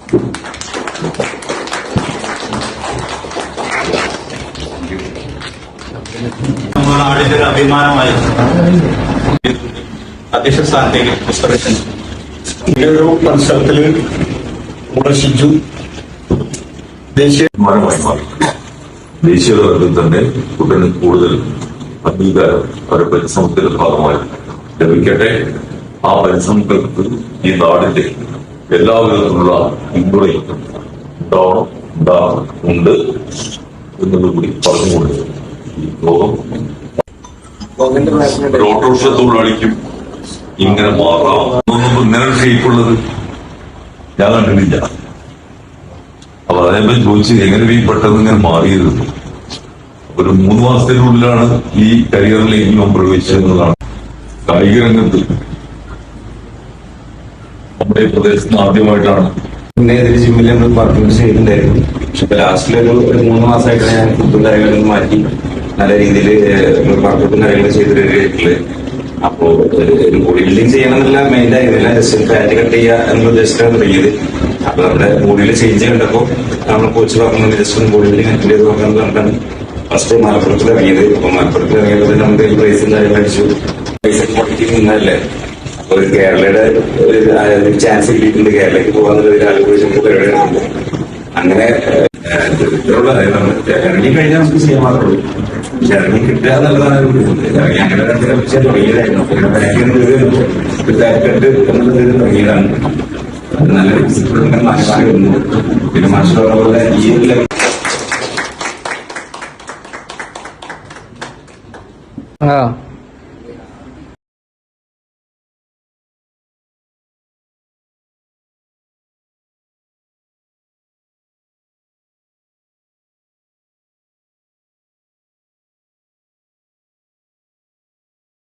നമ്മുടെ നാടിന്റെ ഒരു അഭിമാനമായി അധ്യക്ഷ സ്ഥാനത്തേക്ക് പുസ്തകത്തിൽ ഈ ഒരു മത്സരത്തിൽ ഉറശിച്ചു ദേശീയമായി മാറി. ദേശീയ തലത്തിൽ തന്നെ കുട്ടന് കൂടുതൽ അംഗീകാരം അവരുടെ പരിശ്രമത്തിന്റെ ഭാഗമായി ലഭിക്കട്ടെ. ആ പരിശ്രമങ്ങൾക്ക് ഈ നാടിന്റെ എല്ലാവിധത്തിലുള്ള പിന്തുണയും ഉണ്ട് എന്നതുകൂടി പറഞ്ഞുകൊണ്ട് ഈ ലോകം ഓട്ടോറിക്ഷ തൊഴിലാളിക്കും ഇങ്ങനെ മാറാം. ഇങ്ങനെ ഷേപ്പുള്ളത് ഞാൻ കണ്ടിട്ടില്ല. അപ്പൊ അതേപോലെ ചോദിച്ചു എങ്ങനെ ഈ പെട്ടെന്ന് ഇങ്ങനെ മാറിയത്. ഒരു 3 മാസത്തിനുള്ളിലാണ് ഈ കരിയറിലേക്ക് നാം പ്രവേശിച്ചതെന്നതാണ്. കായിക രംഗത്ത് നമ്മുടെ പ്രദേശത്ത് ആദ്യമായിട്ടാണ് ജിമ്മിൽ നമ്മൾ പെർഫോമൻസ് ചെയ്തിട്ടുണ്ടായിരുന്നു. പക്ഷെ ഇപ്പൊ ലാസ്റ്റിലൊരു 3 മാസമായിട്ട് ഞാൻ ഫുഡും കാര്യങ്ങളൊന്നും മാറ്റി നല്ല രീതിയിൽ വർക്കൗട്ടും കാര്യങ്ങളും ചെയ്തിട്ട് അപ്പോ ഒരു ബോഡി ബിൽഡിംഗ് ചെയ്യണം എന്നുള്ള മെയിൻ ആയിരുന്നില്ല, ജസ്റ്റ് ഫാറ്റ് കട്ട് ചെയ്യുക എന്നുള്ള ഉദ്ദേശിച്ചാണ് തുടങ്ങിയത്. അപ്പൊ നമ്മുടെ ബോഡിയിൽ ചേഞ്ച് കണ്ടപ്പോ നമ്മൾ കോച്ച് പറഞ്ഞു ജസ്റ്റ് ബോഡി ബിൽഡിംഗ് അറ്റൻഡ് ചെയ്ത് നോക്കുന്നത് കൊണ്ടാണ് ഫസ്റ്റ് മലപ്പുറത്തിൽ ഇറങ്ങിയത്. അപ്പൊ മലപ്പുറത്തിൽ ഇറങ്ങിയപ്പോൾ നമുക്ക് പ്രൈസും കാര്യങ്ങൾ അടിച്ചു. പൈസ ക്വാളിറ്റി നിന്നല്ലേ. അപ്പൊ ഒരു കേരളയുടെ ഒരു ചാൻസ് കിട്ടിയിട്ടുണ്ട്. കേരളയ്ക്ക് പോകാന്നുള്ള ആലോചിച്ച് പരിപാടി നടന്നു. അങ്ങനെ ഇറങ്ങി കഴിഞ്ഞാൽ നമുക്ക് ചെയ്യാൻ മാത്രമേ ഉള്ളൂ. ഇറങ്ങി കിട്ടുക എന്നുള്ളതാണ് ഇറങ്ങി അങ്ങനെ തുടങ്ങിയതായിരുന്നു. തുടങ്ങിയതാണ്. അത് നല്ല മാറ്റി വന്നു. പിന്നെ മാസ്റ്റർ പോലെ ഈ